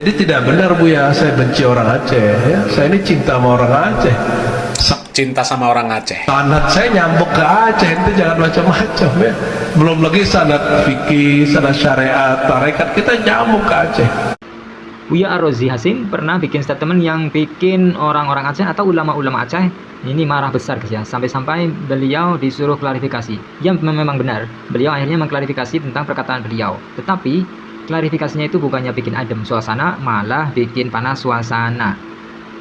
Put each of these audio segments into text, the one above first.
Jadi tidak benar Buya, saya benci orang Aceh ya. Saya ini cinta sama orang Aceh. Cinta sama orang Aceh. Sanad saya nyambuk ke Aceh, itu jangan macam-macam ya. Belum lagi sanad fikih, sanad syariat, tarekat, kita nyambuk ke Aceh. Buya Ar-Razi Hasim pernah bikin statement yang bikin orang-orang Aceh atau ulama-ulama Aceh ini marah besar guys ya. Sampai-sampai beliau disuruh klarifikasi. Ya memang benar, beliau akhirnya mengklarifikasi tentang perkataan beliau. Tetapi klarifikasinya itu bukannya bikin adem suasana, malah bikin panas suasana.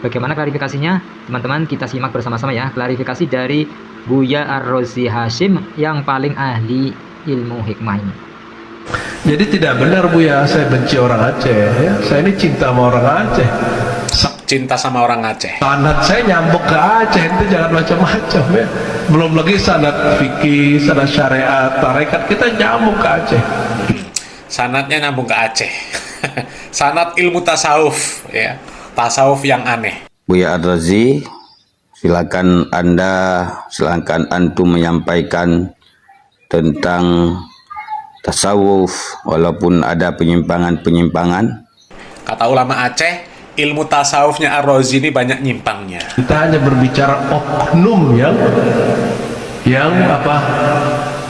Bagaimana klarifikasinya? Teman-teman kita simak bersama-sama ya. Klarifikasi dari Buya Ar-Razi Hasim yang paling ahli ilmu hikmah ini. Jadi tidak benar Buya, saya benci orang Aceh ya. Saya ini cinta sama orang Aceh. Cinta sama orang Aceh. Sanad saya nyambuk ke Aceh, itu jangan macam-macam ya. Belum lagi sanad fikih, sanad syariat, tarekat, kita nyambuk ke Aceh. Sanadnya nyambung ke Aceh. Sanad ilmu tasawuf ya. Tasawuf yang aneh. Buya Ar-Razi, silakan antum menyampaikan tentang tasawuf walaupun ada penyimpangan-penyimpangan. Kata ulama Aceh, ilmu tasawufnya Ar-Razi ini banyak nyimpangnya. Kita hanya berbicara oknum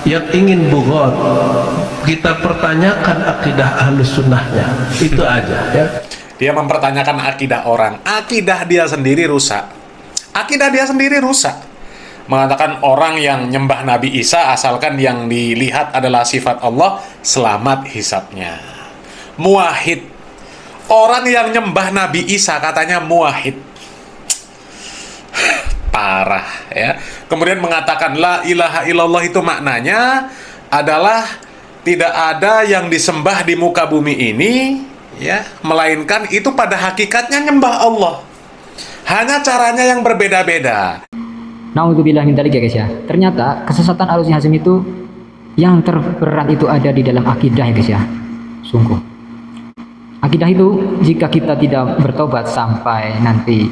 yang ingin bugot. Kita pertanyakan akidah ahlus sunnahnya, itu aja ya. Dia mempertanyakan akidah orang. Akidah dia sendiri rusak. Akidah dia sendiri rusak. Mengatakan orang yang nyembah Nabi Isa asalkan yang dilihat adalah sifat Allah, selamat hisapnya. Muwahhid. Orang yang nyembah Nabi Isa katanya muwahhid. Parah ya. Kemudian mengatakan la ilaha illallah itu maknanya adalah tidak ada yang disembah di muka bumi ini ya, melainkan itu pada hakikatnya nyembah Allah. Hanya caranya yang berbeda-beda. Nauzubillah min dzalik ya guys ya. Ternyata kesesatan Ar-Razi Hasim itu yang terberat itu ada di dalam akidah ya guys ya. Sungguh. Akidah itu jika kita tidak bertobat sampai nanti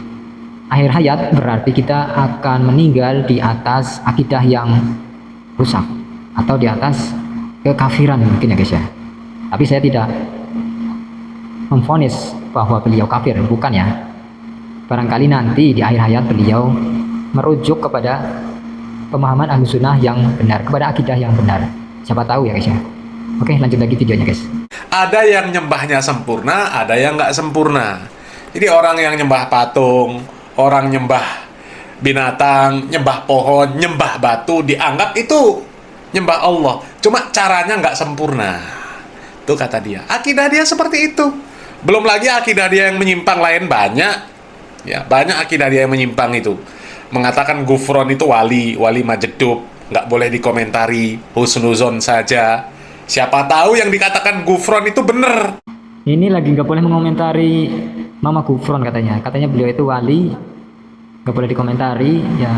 akhir hayat, berarti kita akan meninggal di atas akidah yang rusak atau di atas kekafiran mungkin ya guys ya. Tapi saya tidak memvonis bahwa beliau kafir, bukan ya. Barangkali nanti di akhir hayat beliau merujuk kepada pemahaman Ahlus Sunnah yang benar, kepada akidah yang benar. Siapa tahu ya guys ya. Oke, lanjut lagi videonya guys. Ada yang nyembahnya sempurna, ada yang nggak sempurna. Jadi orang yang nyembah patung, orang nyembah binatang, nyembah pohon, nyembah batu, dianggap itu nyembah Allah. Cuma caranya nggak sempurna. Itu kata dia. Akidah dia seperti itu. Belum lagi akidah dia yang menyimpang lain banyak. Ya, banyak akidah dia yang menyimpang itu. Mengatakan gufron itu wali majedub, nggak boleh dikomentari, husnuzon saja. Siapa tahu yang dikatakan gufron itu benar. Ini lagi nggak boleh mengomentari Mama Gufron katanya. Katanya beliau itu wali, nggak boleh dikomentari ya.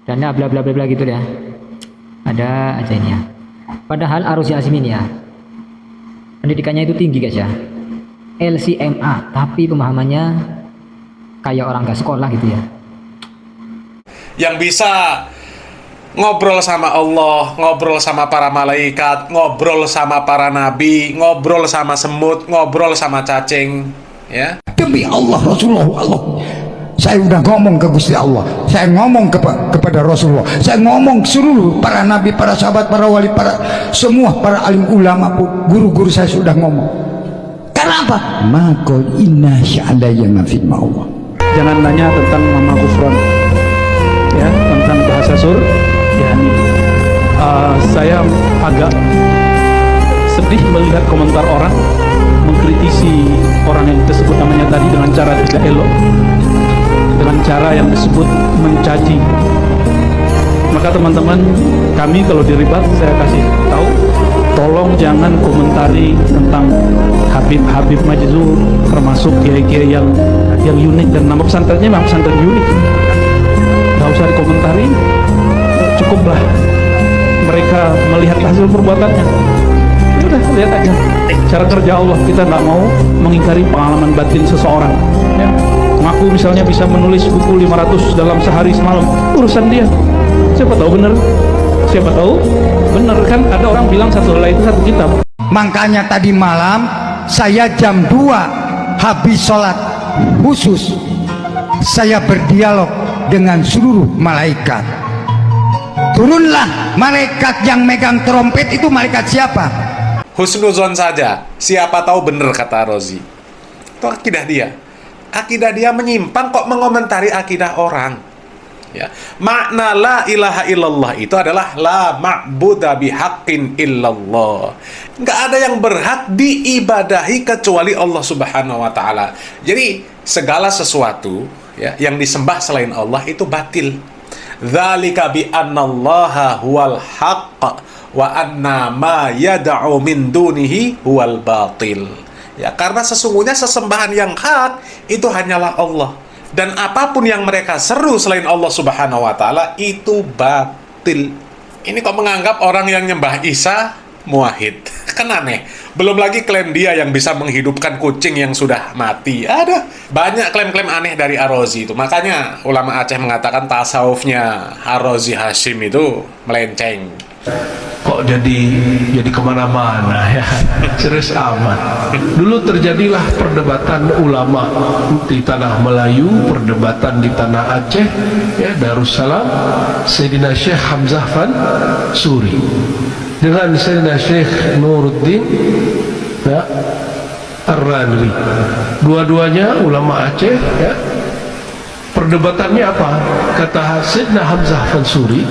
Dan bla bla bla bla gitu ya. Ada aja ini ya. Padahal Ar-Razi Hasim ini ya, pendidikannya itu tinggi guys ya. LCMA, tapi pemahamannya kayak orang nggak sekolah gitu ya. Yang bisa ngobrol sama Allah, ngobrol sama para malaikat, ngobrol sama para nabi, ngobrol sama semut, ngobrol sama cacing, ya. Demi Allah, Rasulullah, Allah. Saya udah ngomong ke Gusti Allah, saya ngomong kepada Rasulullah, saya ngomong seluruh para nabi, para sahabat, para wali, semua para alim ulama, guru-guru saya sudah ngomong. Karena apa? Maka inna sya'alayya fi Allah. Jangan nanya tentang Mama Gufron ya, tentang bahasa sur ya. Saya agak sedih melihat komentar orang mengkritisi orang yang disebut namanya tadi dengan cara tidak elok, dengan cara yang disebut mencaci. Maka teman-teman, kami kalau diribat saya kasih tahu, tolong jangan komentari tentang Habib Majzur, termasuk kiai-kiai yang unik, dan nama pesantrennya memang pesantren unik. Nggak usah dikomentari, cukuplah mereka melihat hasil perbuatannya. Udah, lihat aja cara kerja Allah. Kita nggak mau mengingkari pengalaman batin seseorang ya. Ngaku misalnya bisa menulis buku 500 dalam sehari semalam, urusan dia. Siapa tahu bener, kan ada orang bilang satu helai itu satu kitab. Makanya tadi malam saya jam 2 habis sholat khusus saya berdialog dengan seluruh malaikat. Turunlah malaikat yang megang trompet itu malaikat siapa? Husnuzon saja, siapa tahu bener kata Rozi. Itu akidah dia. Akidah dia menyimpang kok mengomentari akidah orang. Ya. Makna la ilaha illallah itu adalah la ma'buda bihaqqin illallah. Nggak ada yang berhak diibadahi kecuali Allah Subhanahu wa taala. Jadi segala sesuatu ya yang disembah selain Allah itu batil. Dzalika bi annallaha huwal haqq wa anna ma yad'u min dunihi huwal batil. Ya, karena sesungguhnya sesembahan yang hak itu hanyalah Allah. Dan apapun yang mereka seru selain Allah Subhanahu wa taala itu batil. Ini kok menganggap orang yang nyembah Isa muwahhid. Kan aneh. Belum lagi klaim dia yang bisa menghidupkan kucing yang sudah mati. Ada banyak klaim-klaim aneh dari Ar-Razi itu. Makanya ulama Aceh mengatakan tasawufnya Ar-Razi Hasyim itu melenceng. Kok jadi kemana-mana ya, serius amat. Dulu terjadilah perdebatan ulama di tanah Melayu, perdebatan di tanah Aceh ya, Darussalam, Sayyidina Syekh Hamzah Fan Suri dengan Sayyidina Syekh Nuruddin ya, Ar-Ranri. Dua-duanya ulama Aceh ya. Perdebatannya apa? Kata Sayyidina Hamzah Fan Suri,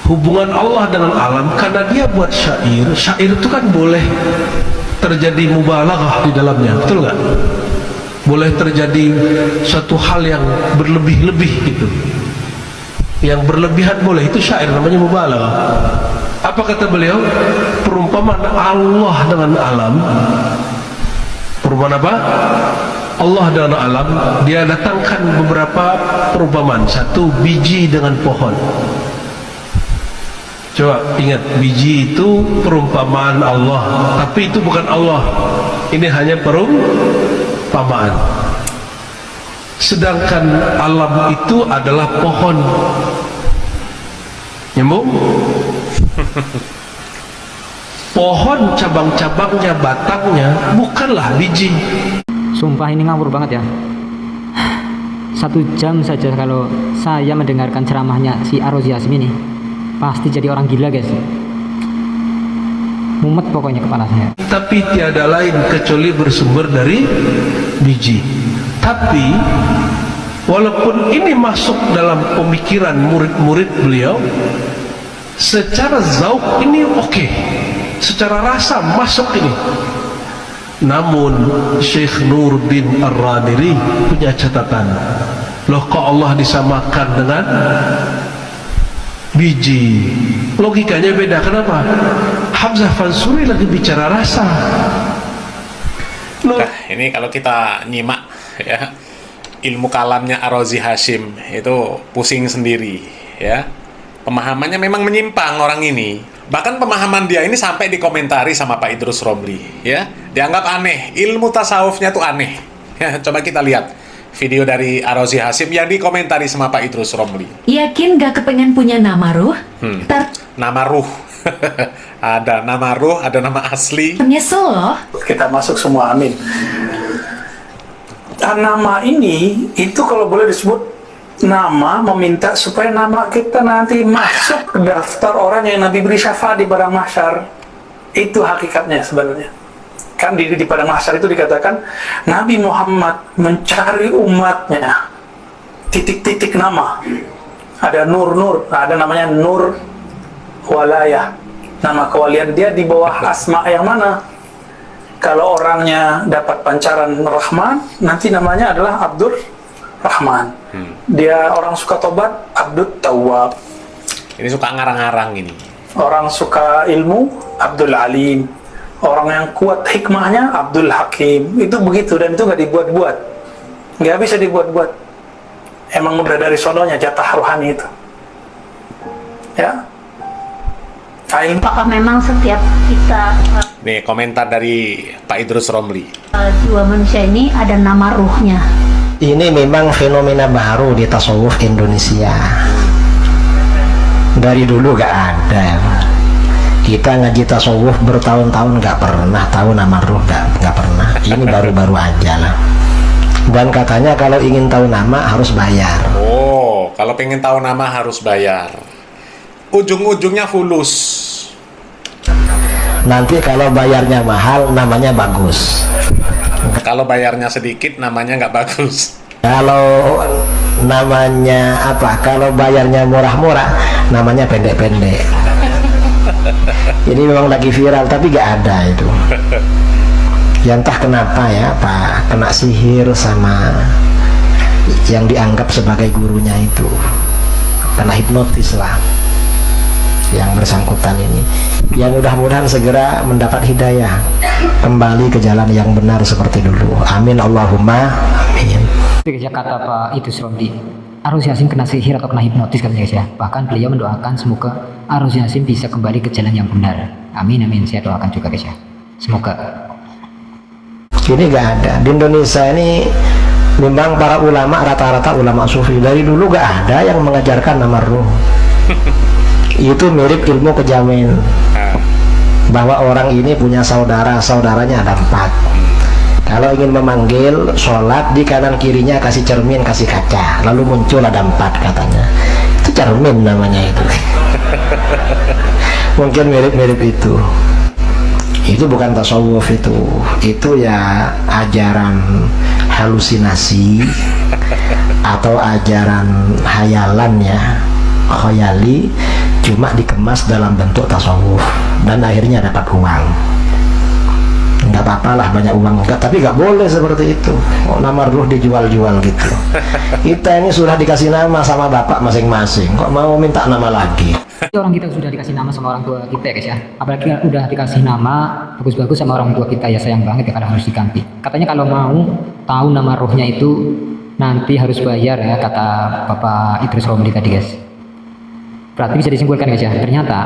hubungan Allah dengan alam, karena dia buat syair. Syair itu kan boleh terjadi mubalaghah di dalamnya, betul nggak? Boleh terjadi satu hal yang berlebih-lebih gitu. Yang berlebihan boleh, itu syair namanya mubalaghah. Apa kata beliau? Perumpamaan Allah dengan alam. Perumpamaan apa? Allah dengan alam, dia datangkan beberapa perumpamaan. Satu, biji dengan pohon. Coba ingat, biji itu perumpamaan Allah, tapi itu bukan Allah. Ini hanya perumpamaan. Sedangkan alam itu adalah pohon. Nyambung? Pohon cabang-cabangnya, batangnya bukanlah biji. Sumpah ini ngawur banget ya. 1 jam saja kalau saya mendengarkan ceramahnya si Ar-Razi Hasyim ini, pasti jadi orang gila guys. Mumet pokoknya kepala saya. Tapi tiada lain kecuali bersumber dari biji. Tapi walaupun ini masuk dalam pemikiran murid-murid beliau, secara zauk ini oke, secara rasa masuk ini. Namun Syekh Nuruddin Ar-Raniri punya catatan. Loh, kok Allah disamakan dengan biji? Logikanya beda. Kenapa? Hamzah Fan Suri lagi bicara rasa. Nah, ini kalau kita nyimak ya, ilmu kalamnya Ar-Razi Hasyim itu pusing sendiri ya. Pemahamannya memang menyimpang orang ini. Bahkan pemahaman dia ini sampai dikomentari sama Pak Idrus Romli ya. Dianggap aneh, ilmu tasawufnya tuh aneh. Ya, coba kita lihat video dari Ar-Razi Hasyim yang dikomentari sama Pak Idrus Romli. Yakin gak kepengen punya nama ruh? Nama ruh. Ada nama ruh, ada nama asli. Nyesel loh. Kita masuk semua, amin. Dan nama ini itu kalau boleh disebut nama, meminta supaya nama kita nanti masuk ke daftar orang yang Nabi beri syafaat di padang mahsyar. Itu hakikatnya sebenarnya. Kan di padang mahsyar itu dikatakan Nabi Muhammad mencari umatnya, titik-titik nama. Ada nur-nur, ada namanya nur walayah, nama kewalian. Dia di bawah asma yang mana? Kalau orangnya dapat pancaran Rahman, nanti namanya adalah Abdur Rahman. Dia orang suka tobat, Abdul Tawwab. Ini suka ngarang-ngarang ini. Orang suka ilmu, Abdul Alim. Orang yang kuat hikmahnya, Abdul Hakim. Itu begitu, dan itu nggak dibuat-buat. Nggak bisa dibuat-buat. Emang udah dari sononya jatah rohani itu. Ya. Apakah memang setiap kita Nih komentar dari Pak Idrus Romli. jiwa manusia ini ada nama ruhnya? Ini memang fenomena baru di tasawuf Indonesia. Dari dulu gak ada. Kita ngaji tasawuf bertahun-tahun nggak pernah tahu nama ruh, nggak pernah. Ini baru-baru aja lah. Dan katanya kalau ingin tahu nama harus bayar. Oh, kalau pengen tahu nama harus bayar. Ujung-ujungnya fulus. Nanti kalau bayarnya mahal, namanya bagus. Kalau bayarnya sedikit, namanya nggak bagus. Kalau namanya apa? Kalau bayarnya murah-murah, namanya pendek-pendek. Ini memang lagi viral, tapi nggak ada itu. Ya entah kenapa ya, Pak, kena sihir sama yang dianggap sebagai gurunya itu, kena hipnotis lah yang bersangkutan ini. Yang mudah-mudahan segera mendapat hidayah, kembali ke jalan yang benar seperti dulu. Amin Allahumma amin. Itu kata Pak Idrus Romli, Ar-Razi Hasim kena sihir atau kena hipnotis katanya guys ya. Bahkan beliau mendoakan semoga Ar-Razi Hasim bisa kembali ke jalan yang benar. Amin amin, saya doakan juga guys ya. Semoga. Ini nggak ada di Indonesia ini. Memang para ulama rata-rata ulama sufi dari dulu nggak ada yang mengajarkan nama ruh. Itu mirip ilmu kejamin, bahwa orang ini punya saudara, saudaranya ada 4. Kalau ingin memanggil sholat, di kanan kirinya kasih cermin, kasih kaca, lalu muncul ada 4 katanya. Itu cermin namanya itu. Mungkin mirip-mirip itu. Itu bukan tasawuf, itu ya ajaran halusinasi atau ajaran hayalan ya, khayali, cuma dikemas dalam bentuk tasawuf dan akhirnya dapat uang. Nggak apa-apa lah banyak uang enggak, tapi nggak boleh seperti itu. Oh, nama ruh dijual-jual gitu. Kita ini sudah dikasih nama sama bapak masing-masing, kok mau minta nama lagi? Orang kita sudah dikasih nama sama orang tua kita ya guys ya, apalagi udah dikasih nama bagus-bagus sama orang tua kita, ya sayang banget ya kalau harus diganti. Katanya kalau mau tahu nama ruhnya itu nanti harus bayar ya, kata Bapak Idrus Romli tadi guys. Berarti bisa disimpulkan guys ya, ternyata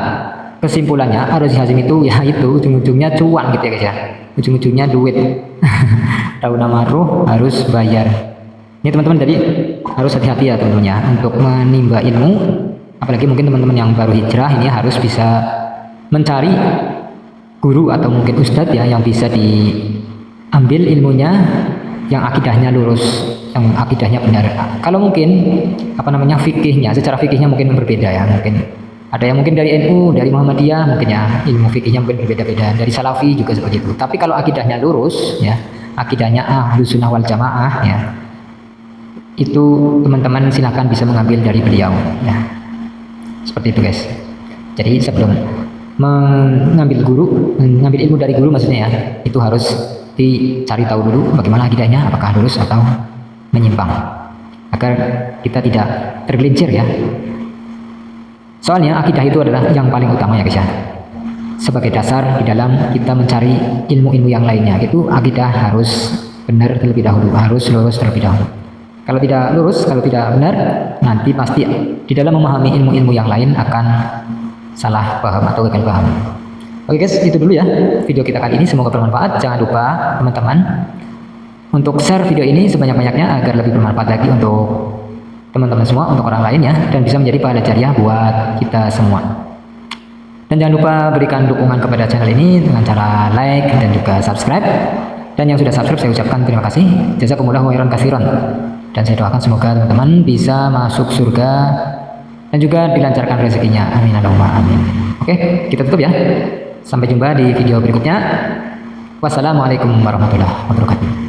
kesimpulannya Ar-Razi Hasim itu ya itu ujung-ujungnya cuan gitu ya guys ya, ujung-ujungnya duit. Tahu nama ruh harus bayar. Ini teman-teman, jadi harus hati-hati ya teman-teman ya untuk menimba ilmu. Apalagi mungkin teman-teman yang baru hijrah ini harus bisa mencari guru atau mungkin ustadz ya yang bisa diambil ilmunya, yang akidahnya lurus, yang akidahnya benar. Kalau mungkin apa namanya fikihnya, secara fikihnya mungkin berbeda ya, mungkin ada yang mungkin dari NU, dari Muhammadiyah mungkin ya ilmu fikihnya mungkin berbeda-beda, dari Salafi juga seperti itu. Tapi kalau akidahnya lurus ya, akidahnya Ahlus Sunnah wal Jamaah ya, itu teman-teman silahkan bisa mengambil dari beliau ya. Seperti itu guys. Jadi sebelum mengambil ilmu dari guru maksudnya ya, itu harus dicari tahu dulu bagaimana akidahnya, apakah lurus atau menyimpang, agar kita tidak tergelincir ya. Soalnya akidah itu adalah yang paling utama ya guys ya, sebagai dasar di dalam kita mencari ilmu-ilmu yang lainnya. Itu akidah harus benar terlebih dahulu, harus lurus terlebih dahulu. Kalau tidak lurus, kalau tidak benar, nanti pasti di dalam memahami ilmu-ilmu yang lain akan salah paham atau gagal paham. Oke guys, itu dulu ya video kita kali ini, semoga bermanfaat. Jangan lupa teman-teman untuk share video ini sebanyak-banyaknya agar lebih bermanfaat lagi untuk teman-teman semua, untuk orang lain ya, dan bisa menjadi pahala jariah buat kita semua. Dan jangan lupa berikan dukungan kepada channel ini dengan cara like dan juga subscribe. Dan yang sudah subscribe saya ucapkan terima kasih, jazakumullahu khairan katsiran. Dan saya doakan semoga teman-teman bisa masuk surga dan juga dilancarkan rezekinya. Amin Allahumma amin. Oke, kita tutup ya. Sampai jumpa di video berikutnya. Wassalamualaikum warahmatullahi wabarakatuh.